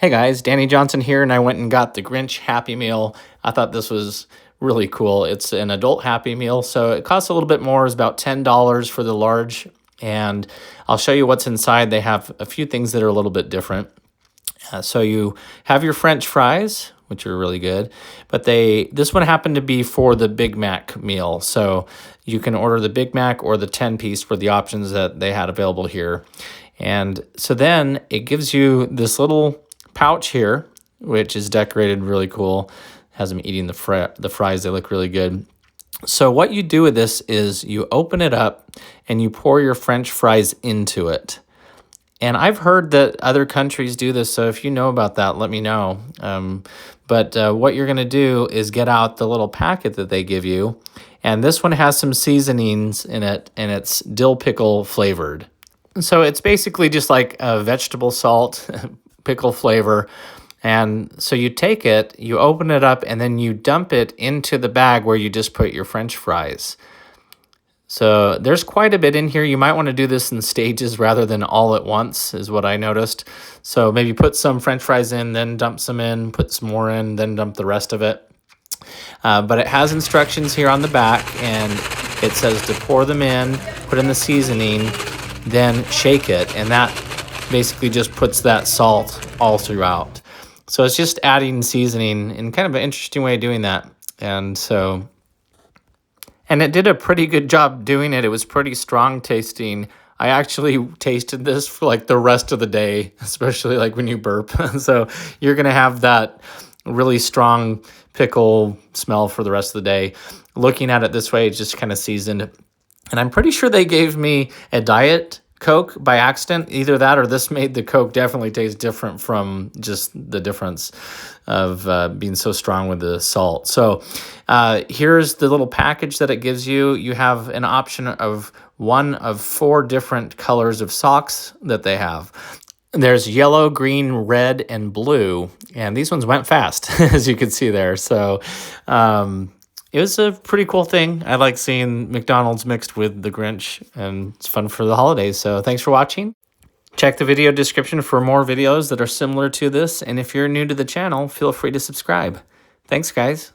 Hey guys, Danny Johnson here, and I went and got the Grinch Happy Meal. I thought this was really cool. It's an adult Happy Meal, so it costs a little bit more. It's about $10 for the large, and I'll show you what's inside. They have a few things that are a little bit different. So you have your French fries, which are really good, but this one happened to be for the Big Mac meal. So you can order the Big Mac or the 10-piece for the options that they had available here. And so then it gives you this little pouch here, which is decorated really cool. Has them eating the fries. They look really good. So what you do with this is you open it up and you pour your French fries into it. And I've heard that other countries do this, so if you know about that, let me know. But what you're going to do is get out the little packet that they give you, and this one has some seasonings in it, and it's dill pickle flavored. So it's basically just like a vegetable salt, pickle flavor. And so you take it, you open it up, and then you dump it into the bag where you just put your French fries. So there's quite a bit in here. You might want to do this in stages rather than all at once, is what I noticed. So maybe put some French fries in, then dump some in, put some more in, then dump the rest of it. But it has instructions here on the back, and it says to pour them in, put in the seasoning, then shake it, and that basically just puts that salt all throughout. So it's just adding seasoning in kind of an interesting way of doing that. And it did a pretty good job doing it. It was pretty strong tasting. I actually tasted this for like the rest of the day, especially like when you burp. So you're going to have that really strong pickle smell for the rest of the day. Looking at it this way, it's just kind of seasoned. And I'm pretty sure they gave me a Diet Coke by accident. Either that or this made the Coke definitely taste different from just the difference of being so strong with the salt. So here's the little package that it gives you. You have an option of one of 4 different colors of socks that they have. There's yellow, green, red, and blue. And these ones went fast, as you can see there. So it was a pretty cool thing. I like seeing McDonald's mixed with the Grinch, and it's fun for the holidays. So thanks for watching. Check the video description for more videos that are similar to this. And if you're new to the channel, feel free to subscribe. Thanks, guys.